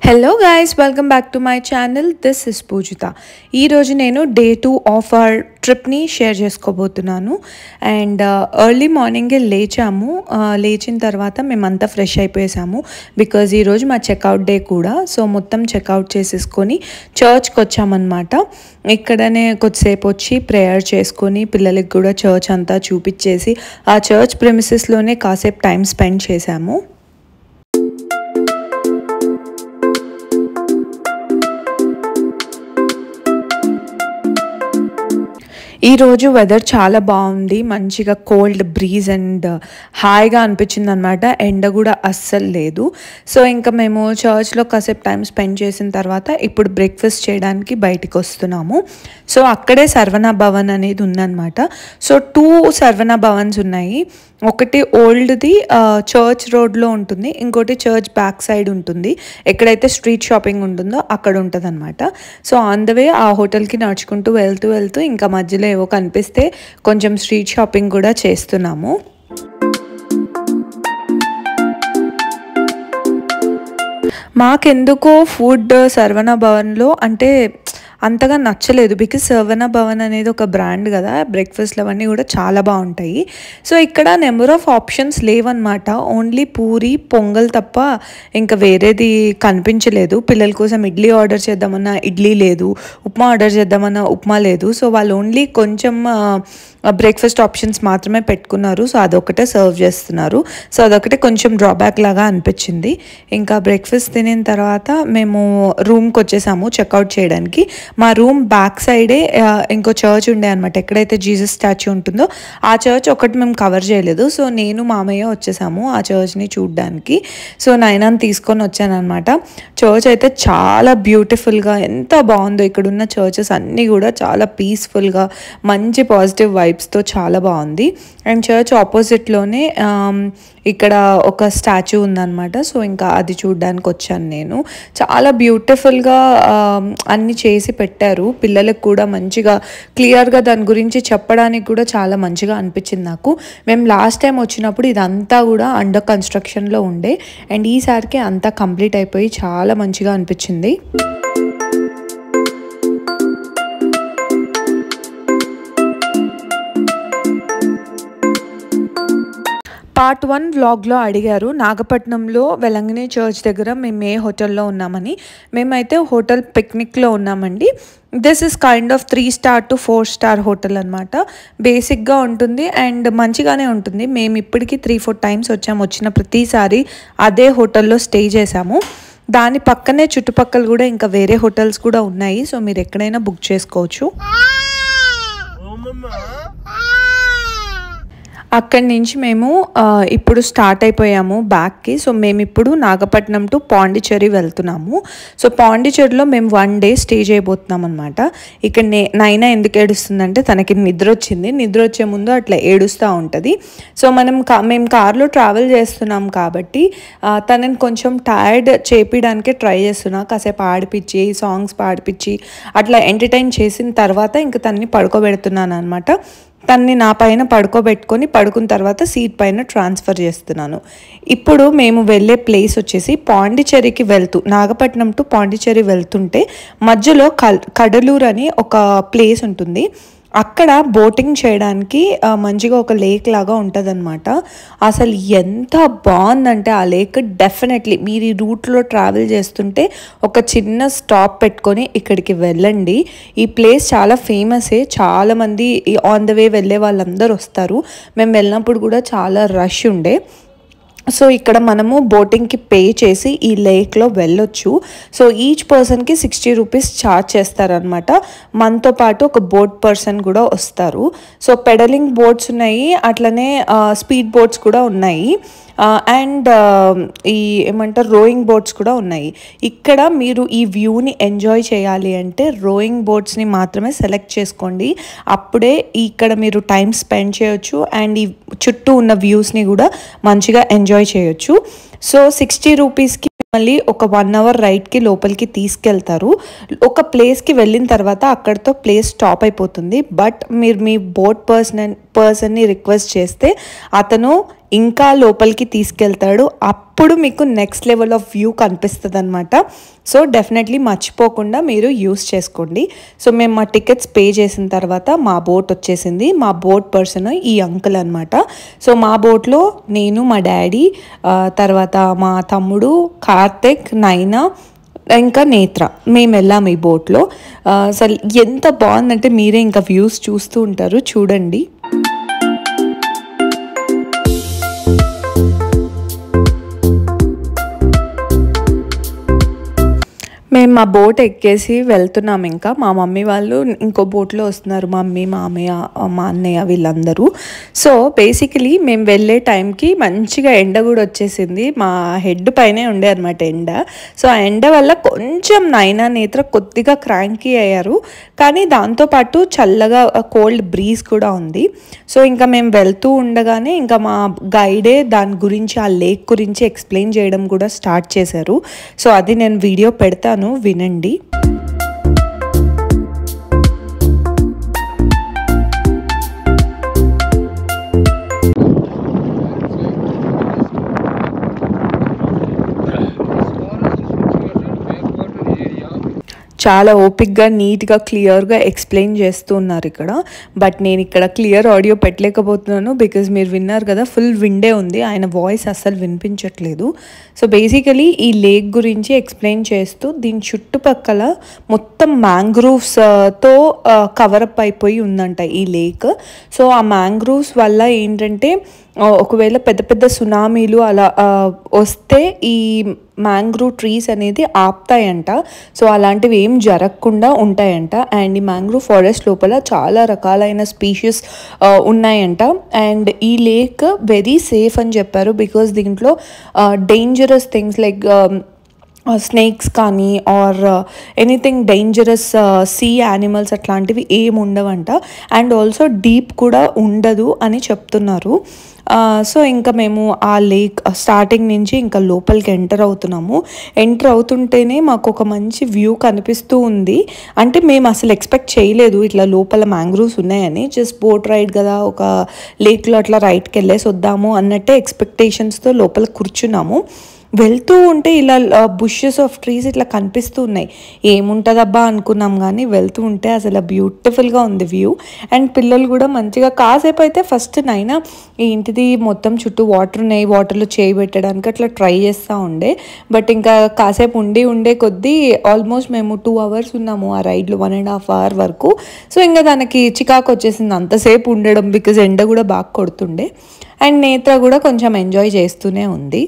Hello guys, welcome back to my channel. This is Poojitha. ఈరోజు నేను day 2 of our ట్రిప్ని share చేసుకోబోతున్నాను. And early మార్నింగే లేచాము. లేచిన తర్వాత మేమంతా ఫ్రెష్ అయిపోయేసాము. బికాజ్ ఈరోజు మా చెక్అవుట్ డే కూడా. సో మొత్తం చెక్అవుట్ చేసేసుకొని చర్చ్కి వచ్చామన్నమాట. ఇక్కడనే కొద్దిసేపు వచ్చి ప్రేయర్ చేసుకొని పిల్లలకి కూడా చర్చ్ అంతా చూపించేసి ఆ చర్చ్ ప్రెమిసెస్లోనే కాసేపు టైం స్పెండ్ చేశాము. ఈరోజు వెదర్ చాలా బాగుంది. మంచిగా కోల్డ్ బ్రీజ్ అండ్ హాయిగా అనిపించింది అనమాట. ఎండ కూడా అస్సలు లేదు. సో ఇంకా మేము చర్చ్లో కాసేపు టైం స్పెండ్ చేసిన తర్వాత ఇప్పుడు బ్రేక్ఫాస్ట్ చేయడానికి బయటికి వస్తున్నాము. సో అక్కడే సర్వనా భవన్ అనేది ఉందన్నమాట. సో 2 సర్వనా భవన్స్ ఉన్నాయి. ఒకటి ఓల్డ్ది చర్చ్ రోడ్లో ఉంటుంది, ఇంకోటి చర్చ్ బ్యాక్ సైడ్ ఉంటుంది. ఎక్కడైతే స్ట్రీట్ షాపింగ్ ఉంటుందో అక్కడ ఉంటుంది అనమాట. సో ఆన్ ద వే ఆ హోటల్కి నడుచుకుంటూ వెళ్తూ ఇంకా మధ్యలో ఏవో కనిపిస్తే కొంచెం స్ట్రీట్ షాపింగ్ కూడా చేస్తున్నాము. మాకెందుకో ఫుడ్ సర్వనా భవన్లో అంటే అంతగా నచ్చలేదు. బికాజ్ సర్వనా భవన్ అనేది ఒక బ్రాండ్ కదా, బ్రేక్ఫాస్ట్లు అవన్నీ కూడా చాలా బాగుంటాయి. సో ఇక్కడ నెంబర్ ఆఫ్ ఆప్షన్స్ లేవన్నమాట. ఓన్లీ పూరి పొంగల్ తప్ప ఇంకా వేరేది కనిపించలేదు. పిల్లల కోసం ఇడ్లీ ఆర్డర్ చేద్దామన్నా ఇడ్లీ లేదు, ఉప్మా ఆర్డర్ చేద్దామన్నా ఉప్మా లేదు. సో వాళ్ళు ఓన్లీ కొంచెం బ్రేక్ఫాస్ట్ ఆప్షన్స్ మాత్రమే పెట్టుకున్నారు. సో అదొకటే సర్వ్ చేస్తున్నారు. సో అదొకటే కొంచెం డ్రాబ్యాక్ లాగా అనిపించింది. ఇంకా బ్రేక్ఫాస్ట్ తినిన తర్వాత మేము రూమ్కి వచ్చేసాము చెక్అవుట్ చేయడానికి. మా రూమ్ బ్యాక్ సైడే ఇంకో చర్చ్ ఉండే అనమాట. ఎక్కడైతే జీసస్ స్టాచ్యూ ఉంటుందో ఆ చర్చ్ ఒకటి మేము కవర్ చేయలేదు. సో నేను మామయ్య వచ్చేసాము ఆ చర్చ్ని చూడడానికి. సో నైనాన్ని తీసుకొని వచ్చాను అనమాట. చర్చ్ అయితే చాలా బ్యూటిఫుల్గా ఎంత బాగుందో. ఇక్కడున్న చర్చెస్ అన్నీ కూడా చాలా పీస్ఫుల్గా మంచి పాజిటివ్ వైబ్స్తో చాలా బాగుంది. అండ్ చర్చ్ ఆపోజిట్లోనే ఇక్కడ ఒక స్టాచ్యూ ఉందన్నమాట. సో ఇంకా అది చూడడానికి వచ్చాను నేను. చాలా బ్యూటిఫుల్గా అన్నీ చేసి పెట్టారు. పిల్లలకు కూడా మంచిగా క్లియర్గా దాని గురించి చెప్పడానికి కూడా చాలా మంచిగా అనిపించింది నాకు. మేము లాస్ట్ టైం వచ్చినప్పుడు ఇదంతా కూడా అండర్ కన్స్ట్రక్షన్లో ఉండే. అండ్ ఈసారికి అంతా కంప్లీట్ అయిపోయి చాలా మంచిగా అనిపించింది. పార్ట్ 1 వ్లాగ్లో అడిగారు నాగపట్నంలో వెలంగిని చర్చ్ దగ్గర మేము ఏ హోటల్లో ఉన్నామని. మేమైతే హోటల్ పిక్నిక్లో ఉన్నామండి. This is kind of 3 star to 4 star hotel అనమాట. బేసిక్గా ఉంటుంది అండ్ మంచిగానే ఉంటుంది. మేము ఇప్పటికీ 3-4 టైమ్స్ వచ్చాము. వచ్చిన ప్రతిసారి అదే హోటల్లో స్టే చేసాము. దాని పక్కనే చుట్టుపక్కల కూడా ఇంకా వేరే హోటల్స్ కూడా ఉన్నాయి. సో మీరు ఎక్కడైనా బుక్ చేసుకోవచ్చు. అక్కడి నుంచి మేము ఇప్పుడు స్టార్ట్ అయిపోయాము బ్యాక్కి. సో మేము ఇప్పుడు నాగపట్నం టు పాండిచ్చేరి వెళ్తున్నాము. సో పాండిచ్చేరిలో మేము 1 డే స్టే చేయబోతున్నాం అనమాట. ఇక్కడ నైనా ఎందుకు ఏడుస్తుందంటే తనకి నిద్ర వచ్చింది. నిద్ర వచ్చే ముందు అట్లా ఏడుస్తూ ఉంటుంది. సో మేము కార్లో ట్రావెల్ చేస్తున్నాం కాబట్టి తనని కొంచెం టైర్డ్ చేపించడానికే ట్రై చేస్తున్నా. కాసేపు ఆడిపించి సాంగ్స్ పాడిపించి అట్లా ఎంటర్టైన్ చేసిన తర్వాత ఇంకా తనని పడుకోబెడుతున్నాను అనమాట. తన్ని నా పైన పడుకోబెట్టుకొని పడుకున్న తర్వాత సీట్ పైన ట్రాన్స్ఫర్ చేస్తున్నాను. ఇప్పుడు మేము వెళ్ళే ప్లేస్ వచ్చేసి పాండిచ్చేరికి నాగపట్నం టు పాండిచ్చేరి వెళ్తుంటే మధ్యలో కడలూరు అని ఒక ప్లేస్ ఉంటుంది. అక్కడ బోటింగ్ చేయడానికి మంచిగా ఒక లేక్ లాగా ఉంటుంది అనమాట. అసలు ఎంత బాగుందంటే ఆ లేక్. డెఫినెట్లీ మీరు ఈ రూట్లో ట్రావెల్ చేస్తుంటే ఒక చిన్న స్టాప్ పెట్టుకొని ఇక్కడికి వెళ్ళండి. ఈ ప్లేస్ చాలా ఫేమసే. చాలామంది ఆన్ ద వే వెళ్ళే వాళ్ళందరూ వస్తారు. మేము వెళ్ళినప్పుడు కూడా చాలా రష్ ఉండే. సో ఇక్కడ మనము బోటింగ్కి పే చేసి ఈ లేక్లో వెళ్ళొచ్చు. సో ఈచ్ పర్సన్కి 60 రూపీస్ ఛార్జ్ చేస్తారనమాట. మనతో పాటు ఒక బోట్ పర్సన్ కూడా వస్తారు. సో పెడలింగ్ బోట్స్ ఉన్నాయి, అట్లనే స్పీడ్ బోట్స్ కూడా ఉన్నాయి. అండ్ ఈ ఏమంటారు రోయింగ్ బోట్స్ కూడా ఉన్నాయి. ఇక్కడ మీరు ఈ వ్యూని ఎంజాయ్ చేయాలి అంటే రోయింగ్ బోట్స్ని మాత్రమే సెలెక్ట్ చేసుకోండి. అప్పుడే ఇక్కడ మీరు టైం స్పెండ్ చేయొచ్చు అండ్ ఈ చుట్టూ ఉన్న వ్యూస్ని కూడా మంచిగా ఎంజాయ్ చేయొచ్చు. సో 60 రూపీస్కి మళ్ళీ ఒక 1 అవర్ రైడ్కి లోపలికి తీసుకెళ్తారు. ఒక ప్లేస్కి వెళ్ళిన తర్వాత అక్కడితో ప్లేస్ స్టాప్ అయిపోతుంది. బట్ మీరు మీ బోట్ పర్సన్ని రిక్వెస్ట్ చేస్తే అతను ఇంకా లోపలికి తీసుకెళ్తాడు. అప్పుడు మీకు నెక్స్ట్ లెవెల్ ఆఫ్ వ్యూ కనిపిస్తుంది అనమాట. సో డెఫినెట్లీ మర్చిపోకుండా మీరు యూస్ చేసుకోండి. సో మేము మా టికెట్స్ పే చేసిన తర్వాత మా బోట్ వచ్చేసింది. మా బోట్ పర్సన్ ఈ అంకుల్ అనమాట. సో మా బోట్లో నేను, మా డాడీ, తర్వాత మా తమ్ముడు కార్తిక్, నైనా, ఇంకా నేత్ర, మేము వెళ్ళాము ఈ బోట్లో. అసలు ఎంత బాగుందంటే మీరే ఇంకా వ్యూస్ చూస్తూ ఉంటారు, చూడండి. మేము మా బోట్ ఎక్కేసి వెళ్తున్నాం. ఇంకా మా మమ్మీ వాళ్ళు ఇంకో బోట్లో వస్తున్నారు, మా మమ్మీ, మామయ్య, మా అన్నయ్య వీళ్ళందరూ. సో బేసికలీ మేము వెళ్ళే టైంకి మంచిగా ఎండ కూడా వచ్చేసింది. మా హెడ్ పైనే ఉండే అనమాట ఎండ. సో ఆ ఎండ వల్ల కొంచెం నైనా, నేత్ర కొద్దిగా క్రాంకీ అయ్యారు. కానీ దాంతోపాటు చల్లగా కోల్డ్ బ్రీజ్ కూడా ఉంది. సో ఇంకా మేము వెళ్తూ ఉండగానే ఇంకా మా గైడే దాని గురించి, ఆ లేక్ గురించి ఎక్స్ప్లెయిన్ చేయడం కూడా స్టార్ట్ చేశారు. సో అది నేను వీడియో పెడతాను, వినండి. చాలా ఓపిక్గా, నీట్గా, క్లియర్గా ఎక్స్ప్లెయిన్ చేస్తూ ఉన్నారు ఇక్కడ. బట్ నేను ఇక్కడ క్లియర్ ఆడియో పెట్టలేకపోతున్నాను, బికాజ్ మీరు విన్నారు కదా, ఫుల్ విండే ఉంది, ఆయన వాయిస్ అస్సలు వినిపించట్లేదు. సో బేసికలీ ఈ లేక్ గురించి ఎక్స్ప్లెయిన్ చేస్తూ దీని చుట్టుపక్కల మొత్తం మ్యాంగ్రూవ్స్తో కవరప్ అయిపోయి ఉందంట ఈ లేక్. సో ఆ మ్యాంగ్రూవ్స్ వల్ల ఏంటంటే ఒకవేళ పెద్ద పెద్ద సునామీలు అలా వస్తే ఈ మ్యాంగ్రూవ్ ట్రీస్ అనేది ఆపుతాయంట. సో అలాంటివి ఏం జరగకుండా ఉంటాయంట. అండ్ ఈ మ్యాంగ్రూవ్ ఫారెస్ట్ లోపల చాలా రకాలైన స్పీషీస్ ఉన్నాయంట. అండ్ ఈ లేక్ వెరీ సేఫ్ అని చెప్పారు, బికాస్ దీంట్లో డేంజరస్ థింగ్స్ లైక్ స్నేక్స్ కానీ or anything dangerous see animals అట్లాంటివి ఏమి ఉండవంట. అండ్ ఆల్సో డీప్ కూడా ఉండదు అని చెప్తున్నారు. సో ఇంకా మేము ఆ లేక్ స్టార్టింగ్ నుంచి ఇంకా లోపలికి ఎంటర్ అవుతున్నాము. ఎంటర్ అవుతుంటేనే మాకు ఒక మంచి వ్యూ కనిపిస్తూ ఉంది. అంటే మేము అసలు ఎక్స్పెక్ట్ చేయలేదు ఇట్లా లోపల మ్యాంగ్రూవ్స్ ఉన్నాయని. జస్ట్ బోట్ రైడ్ కదా, ఒక లేక్లో అట్లా రైడ్కి వెళ్ళేసి వద్దాము అన్నట్టే ఎక్స్పెక్టేషన్స్తో లోపల కూర్చున్నాము. వెళ్తూ ఉంటే ఇలా బుషెస్ ఆఫ్ ట్రీస్ ఇట్లా కనిపిస్తూ ఉన్నాయి. ఏముంటుందబ్బా అనుకున్నాం, కానీ వెళ్తూ ఉంటే అసలు బ్యూటిఫుల్గా ఉంది వ్యూ. అండ్ పిల్లలు కూడా మంచిగా కాసేపు అయితే ఫస్ట్ నైనా ఏంటిది మొత్తం చుట్టూ వాటర్ ఉన్నాయి, వాటర్లో చేయి పెట్టడానికి అట్లా ట్రై చేస్తూ ఉండే. బట్ ఇంకా కాసేపు ఉండే కొద్దీ ఆల్మోస్ట్ మేము 2 hours ఉన్నాము ఆ రైడ్లో, 1.5 hour వరకు. సో ఇంకా దానికి చికాకు వచ్చేసింది అంతసేపు ఉండడం, బికాజ్ ఎండ కూడా బాగా కొడుతుండే. అండ్ నేత్ర కూడా కొంచెం ఎంజాయ్ చేస్తూనే ఉంది.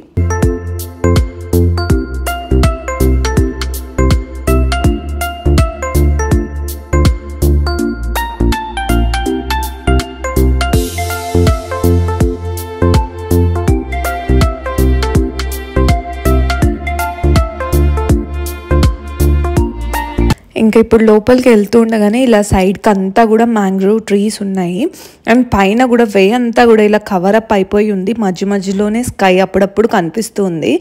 ఇంకా ఇప్పుడు లోపలికి వెళ్తూ ఉండగానే ఇలా సైడ్కి అంతా కూడా మ్యాంగ్రోవ్ ట్రీస్ ఉన్నాయి. అండ్ పైన కూడా వే అంతా కూడా ఇలా కవరప్ అయిపోయి ఉంది. మధ్యలోనే స్కై అప్పుడప్పుడు కనిపిస్తుంది.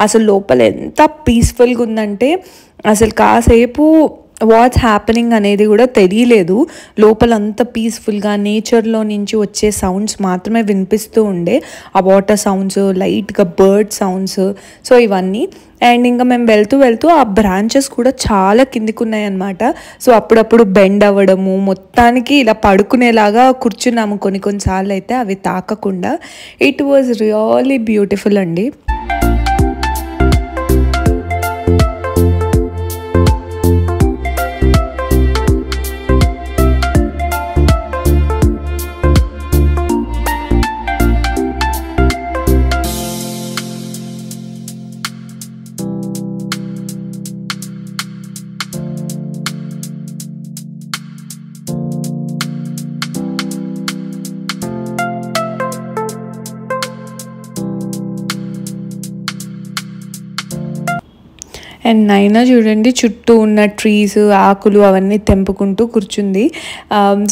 అసలు లోపల ఎంత పీస్ఫుల్గా ఉందంటే అసలు కాసేపు వాట్స్ హ్యాపెనింగ్ అనేది కూడా తెలియలేదు. లోపలంతా పీస్ఫుల్గా నేచర్లో నుంచి వచ్చే సౌండ్స్ మాత్రమే వినిపిస్తూ ఉండే. ఆ వాటర్ సౌండ్స్, లైట్గా బర్డ్ సౌండ్స్, సో ఇవన్నీ. అండ్ ఇంకా మేము వెళ్తూ ఆ బ్రాంచెస్ కూడా చాలా కిందికి ఉన్నాయన్నమాట. సో అప్పుడప్పుడు బెండ్ అవ్వడము, మొత్తానికి ఇలా పడుకునేలాగా కూర్చున్నాము కొన్నిసార్లు అయితే, అవి తాకకుండా. ఇట్ వాజ్ రియల్లీ బ్యూటిఫుల్ అండి. అండ్ నైనా చూడండి చుట్టూ ఉన్న ట్రీస్ ఆకులు అవన్నీ తెంపుకుంటూ కూర్చుంది.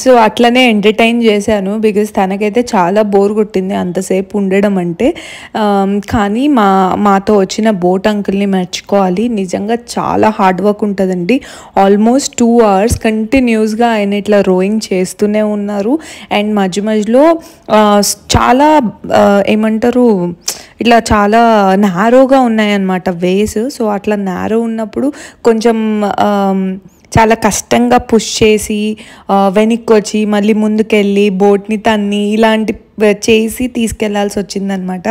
సో అట్లనే ఎంటర్టైన్ చేశాను బికాజ్ తనకైతే చాలా బోర్ కొట్టింది అంతసేపు ఉండడం అంటే. కానీ మాతో వచ్చిన బోట్ అంకుల్ని మెచ్చుకోవాలి, నిజంగా చాలా హార్డ్ వర్క్ ఉంటుందండి. ఆల్మోస్ట్ 2 hours కంటిన్యూస్గా ఆయన ఇట్లా రోయింగ్ చేస్తూనే ఉన్నారు. అండ్ మధ్య మధ్యలో చాలా ఏమంటారు ఇట్లా చాలా నారోగా ఉన్నాయన్నమాట వేస్. సో అట్లా నారో ఉన్నప్పుడు కొంచెం చాలా కష్టంగా పుష్ చేసి వెనక్కి వచ్చి మళ్ళీ ముందుకెళ్ళి బోట్ని తన్ని ఇలాంటి చేసి తీసుకెళ్లాల్సి వచ్చిందనమాట.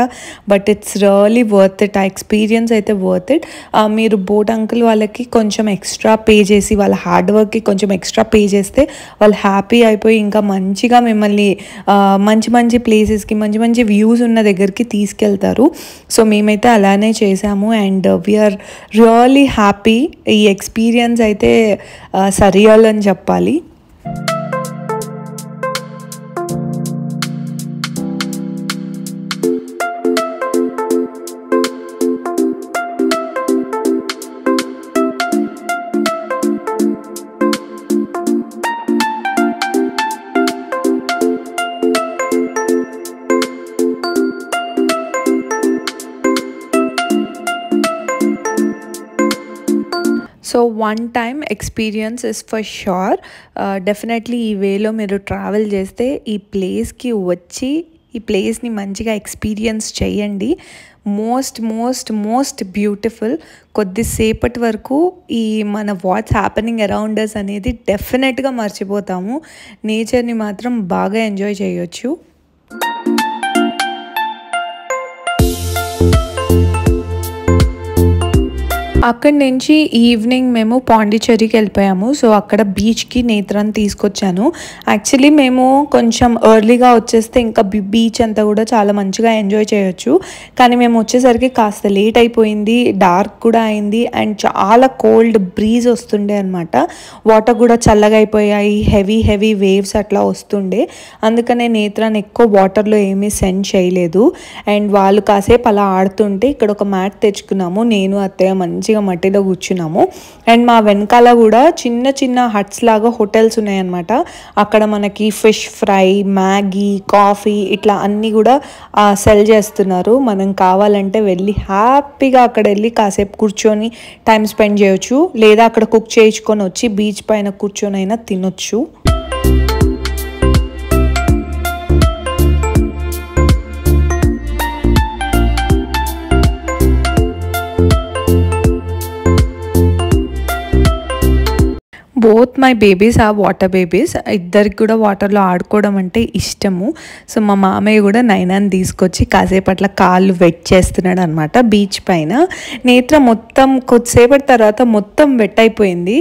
But it's really worth it. ఆ ఎక్స్పీరియన్స్ అయితే వర్త్ ఇట్. మీరు బోట్ అంకుల్ వాళ్ళకి కొంచెం ఎక్స్ట్రా పే చేసి వాళ్ళ హార్డ్ వర్క్కి కొంచెం ఎక్స్ట్రా పే చేస్తే వాళ్ళు హ్యాపీ అయిపోయి ఇంకా మంచిగా మిమ్మల్ని మంచి మంచి ప్లేసెస్కి మంచి మంచి వ్యూస్ ఉన్న దగ్గరికి తీసుకెళ్తారు. సో మేమైతే అలానే చేసాము అండ్ వీఆర్ రియలీ హ్యాపీ. ఈ ఎక్స్పీరియన్స్ అయితే సరియల్ అని చెప్పాలి. So one time experience is for sure. Definitely ఈ వేలో మీరు ట్రావెల్ చేస్తే ఈ ప్లేస్కి వచ్చి ఈ ప్లేస్ని మంచిగా ఎక్స్పీరియన్స్ చేయండి. Most most most beautiful. కొద్దిసేపటి వరకు ఈ మన వాట్స్ హ్యాపెనింగ్ అరౌండ్ అస్ అనేది డెఫినెట్గా మర్చిపోతాము. నేచర్ని మాత్రం బాగా ఎంజాయ్ చేయొచ్చు. అక్కడి నుంచి ఈవినింగ్ మేము పాండిచ్చేరికి వెళ్ళిపోయాము. సో అక్కడ బీచ్కి నేత్రాన్ని తీసుకొచ్చాను. యాక్చువల్లీ మేము కొంచెం ఎర్లీగా వచ్చేస్తే ఇంకా బీచ్ అంతా కూడా చాలా మంచిగా ఎంజాయ్ చేయొచ్చు. కానీ మేము వచ్చేసరికి కాస్త లేట్ అయిపోయింది, డార్క్ కూడా అయింది అండ్ చాలా కోల్డ్ బ్రీజ్ వస్తుండే అనమాట. వాటర్ కూడా చల్లగా అయిపోయాయి, హెవీ వేవ్స్ అట్లా వస్తుండే. అందుకనే నేత్రాన్ని ఎక్కువ వాటర్లో ఏమీ సెండ్ చేయలేదు. అండ్ వాళ్ళు కాసేపు అలా ఆడుతుంటే ఇక్కడ ఒక మ్యాట్ తెచ్చుకున్నాము. నేను అత్తయ్య మంచిగా మట్టిలో కూర్చున్నాము. అండ్ మా వెనకాల కూడా చిన్న చిన్న హట్స్ లాగా హోటల్స్ ఉన్నాయన్నమాట. అక్కడ మనకి ఫిష్ ఫ్రై, మ్యాగీ, కాఫీ ఇట్లా అన్నీ కూడా సెల్ చేస్తున్నారు. మనం కావాలంటే వెళ్ళి హ్యాపీగా అక్కడ వెళ్ళి కాసేపు కూర్చొని టైం స్పెండ్ చేయొచ్చు, లేదా అక్కడ కుక్ చేయించుకొని వచ్చి బీచ్ పైన కూర్చొని అయినా తినొచ్చు. బోత్ మై బేబీస్ ఆ వాటర్ బేబీస్. ఇద్దరికి కూడా వాటర్లో ఆడుకోవడం అంటే ఇష్టము. సో మా మామయ్య కూడా నైనాన్ని తీసుకొచ్చి కాసేపు అట్లా కాళ్ళు వెట్ చేస్తున్నాడు అనమాట బీచ్ పైన. నేత్ర మొత్తం కొద్దిసేపటి తర్వాత మొత్తం వెట్ అయిపోయింది.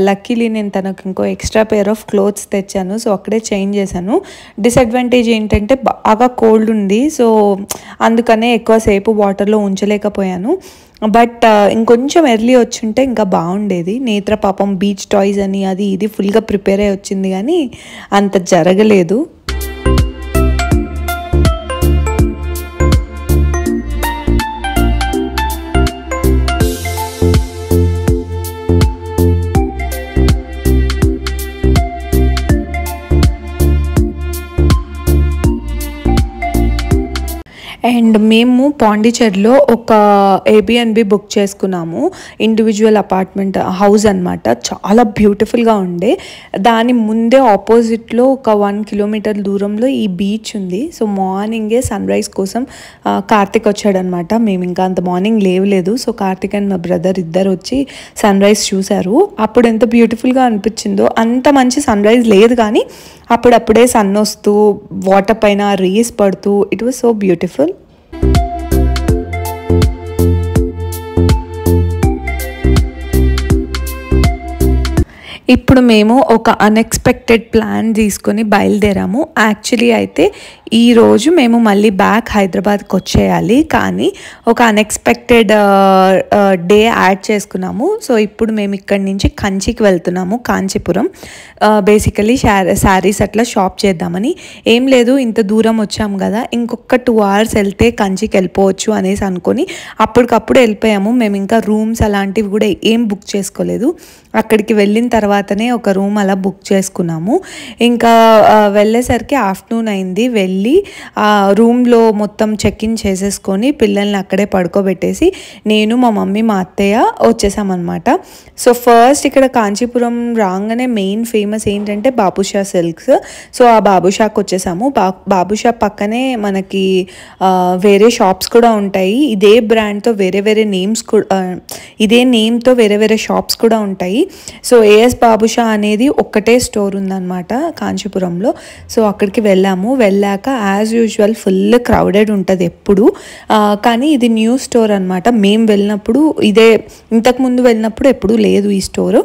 లక్కీలీ నేను తనకు ఇంకో ఎక్స్ట్రా పేర్ ఆఫ్ క్లోత్స్ తెచ్చాను. సో అక్కడే చేంజ్ చేశాను. డిసడ్వాంటేజ్ ఏంటంటే బాగా కోల్డ్ ఉంది. సో అందుకనే ఎక్కువసేపు వాటర్లో ఉంచలేకపోయాను. బట్ ఇంకొంచెం ఎర్లీ వచ్చుంటే ఇంకా బాగుండేది. నేత్ర పాపం బీచ్ టాయ్స్ అని అది ఇది ఫుల్గా ప్రిపేర్ అయ్యి వచ్చింది, కానీ అంత జరగలేదు. అండ్ మేము పాండిచ్చేరిలో ఒక ఏబిఎన్బి బుక్ చేసుకున్నాము. ఇండివిజువల్ అపార్ట్మెంట్ హౌస్ అనమాట. చాలా బ్యూటిఫుల్గా ఉండే. దాని ముందే ఆపోజిట్లో ఒక 1 kilometer దూరంలో ఈ బీచ్ ఉంది. సో మార్నింగే సన్ రైజ్ కోసం కార్తిక్ వచ్చాడనమాట. మేము ఇంకా అంత మార్నింగ్ లేవలేదు. సో కార్తిక్ అండ్ మా బ్రదర్ ఇద్దరు వచ్చి సన్ రైజ్ చూశారు. అప్పుడు ఎంత బ్యూటిఫుల్గా అనిపించిందో. అంత మంచి సన్ రైజ్ లేదు, కానీ అప్పుడప్పుడే సన్ వస్తూ వాటర్ పైన రేస్ పడుతూ ఇట్ వాజ్ సో బ్యూటిఫుల్. ఇప్పుడు ఇప్పుడు మేము ఒక అన్ఎక్స్పెక్టెడ్ ప్లాన్ తీసుకొని బయలుదేరాము. యాక్చువల్లీ అయితే ఈరోజు మేము మళ్ళీ బ్యాక్ హైదరాబాద్కి వచ్చేయాలి, కానీ ఒక అన్ఎక్స్పెక్టెడ్ డే యాడ్ చేసుకున్నాము. సో ఇప్పుడు మేము ఇక్కడి నుంచి కంచికి వెళ్తున్నాము, కాంచీపురం. బేసికలీ శారీస్ అట్లా షాప్ చేద్దామని. ఏం లేదు, ఇంత దూరం వచ్చాము కదా, ఇంకొక 2 hours వెళ్తే కంచికి వెళ్ళిపోవచ్చు అనేసి అనుకొని అప్పటికప్పుడు వెళ్ళిపోయాము. మేము ఇంకా రూమ్స్ అలాంటివి కూడా ఏం బుక్ చేసుకోలేదు. అక్కడికి వెళ్ళిన తర్వాతనే ఒక రూమ్ అలా బుక్ చేసుకున్నాము. ఇంకా వెళ్ళేసరికి ఆఫ్టర్నూన్ అయింది. వెళ్ళి రూమ్లో మొత్తం చెక్ ఇన్ చేసేసుకొని పిల్లల్ని అక్కడే పడుకోబెట్టేసి నేను, మా మమ్మీ, మా అత్తయ్య వచ్చేసామన్నమాట. సో ఫస్ట్ ఇక్కడ కాంచీపురం రాగానే మెయిన్ ఫేమస్ ఏంటంటే బాబుషా సిల్క్స్. సో ఆ బాబుషాకి వచ్చేసాము. బాబుషా పక్కనే మనకి వేరే షాప్స్ కూడా ఉంటాయి. ఇదే బ్రాండ్తో వేరే నేమ్స్ కూడా, ఇదే నేమ్తో వేరే షాప్స్ కూడా ఉంటాయి. సో ఏఎస్ బాబుషా అనేది ఒక్కటే స్టోర్ ఉందన్నమాట కాంచీపురంలో. సో అక్కడికి వెళ్ళాక యాజ్ యూజువల్ ఫుల్ క్రౌడెడ్ ఉంటుంది ఎప్పుడు, కానీ ఇది న్యూ స్టోర్ అనమాట. మేము వెళ్ళినప్పుడు ఇంతకుముందు వెళ్ళినప్పుడు ఎప్పుడూ లేదు ఈ స్టోరు.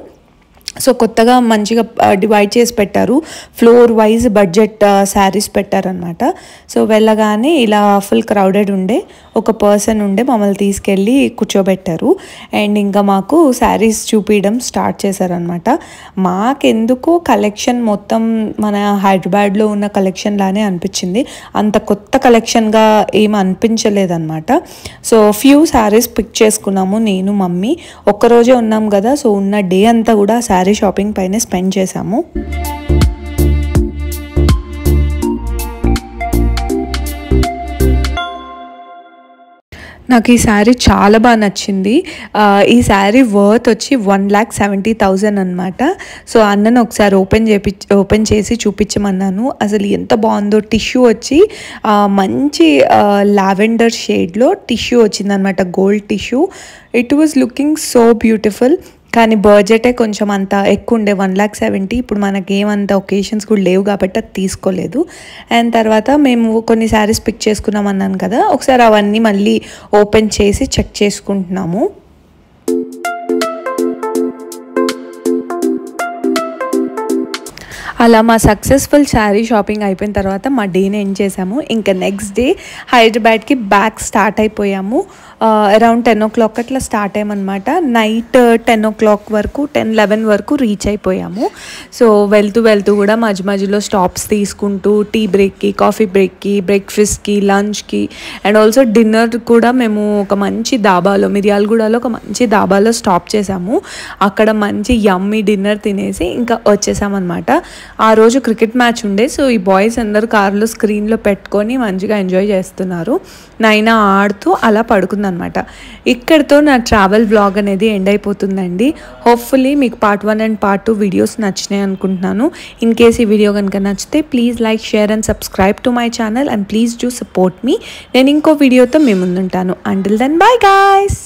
సో కొత్తగా మంచిగా డివైడ్ చేసి పెట్టారు, ఫ్లోర్ వైజ్ బడ్జెట్ శారీస్ పెట్టారనమాట. సో వెళ్ళగానే ఇలా ఫుల్ క్రౌడెడ్ ఉండే ఒక పర్సన్ ఉండే మమ్మల్ని తీసుకెళ్ళి కూర్చోబెట్టారు. అండ్ ఇంకా మాకు శారీస్ చూపించడం స్టార్ట్ చేశారనమాట. మాకెందుకో కలెక్షన్ మొత్తం మన హైదరాబాద్లో ఉన్న కలెక్షన్ లానే అనిపించింది, అంత కొత్త కలెక్షన్గా ఏమి అనిపించలేదన్నమాట. సో ఫ్యూ శారీస్ పిక్ చేసుకున్నాము నేను, మమ్మీ. ఒక్కరోజే ఉన్నాం కదా, సో ఉన్న డే అంతా కూడా శారీ షాపింగ్ పైన స్పెండ్ చేశాము. నాకు ఈ శారీ చాలా బాగా నచ్చింది. ఈ శారీ వర్త్ వచ్చి 1,70,000 అనమాట. సో అన్నను ఒకసారి ఓపెన్ చేసి చూపించమన్నాను. అసలు ఎంత బాగుందో. టిష్యూ వచ్చి మంచి లావెండర్ షేడ్లో టిష్యూ వచ్చిందనమాట, gold tissue. It was looking so beautiful. కానీ బడ్జెటే కొంచెం అంత ఎక్కువ ఉండే, 1,70,000. ఇప్పుడు మనకి ఏమంత ఒకేషన్స్ కూడా లేవు కాబట్టి అది తీసుకోలేదు. అండ్ తర్వాత మేము కొన్ని శారీస్ పిక్ చేసుకున్నాం అన్నాను కదా, ఒకసారి అవన్నీ మళ్ళీ ఓపెన్ చేసి చెక్ చేసుకుంటున్నాము. అలా మా సక్సెస్ఫుల్ శారీ షాపింగ్ అయిపోయిన తర్వాత మా డేని ఎండ్ చేసాము. ఇంకా నెక్స్ట్ డే హైదరాబాద్కి బ్యాక్ స్టార్ట్ అయిపోయాము. అరౌండ్ 10 o'clock అట్లా స్టార్ట్ అయ్యామన్నమాట. నైట్ 10 o'clock వరకు, 10-11 వరకు రీచ్ అయిపోయాము. సో వెళ్తూ కూడా మధ్యలో స్టాప్స్ తీసుకుంటూ టీ బ్రేక్కి, కాఫీ బ్రేక్కి, బ్రేక్ఫాస్ట్కి, లంచ్కి అండ్ ఆల్సో డిన్నర్ కూడా మేము ఒక మంచి దాబాలో, మిర్యాలగూడలో ఒక మంచి దాబాలో స్టాప్ చేసాము. అక్కడ మంచి యమ్మీ డిన్నర్ తినేసి ఇంకా వచ్చేసామన్నమాట. ఆ రోజు క్రికెట్ మ్యాచ్ ఉండే. సో ఈ బాయ్స్ అందరూ కార్లో స్క్రీన్లో పెట్టుకొని మంచిగా ఎంజాయ్ చేస్తున్నారు. నైనా ఆడుతూ అలా పడుకుందనమాట. ఇక్కడితో నా ట్రావెల్ వ్లాగ్ అనేది ఎండ్ అయిపోతుందండి. హోప్ఫుల్లీ మీకు పార్ట్ 1 అండ్ పార్ట్ 2 వీడియోస్ నచ్చినాయి అనుకుంటున్నాను. ఇన్ కేస్ ఈ వీడియో కనుక నచ్చితే please like, share and subscribe to my channel and please do support me. నేను ఇంకో వీడియోతో మీ ముందుంటాను. Until then, bye guys.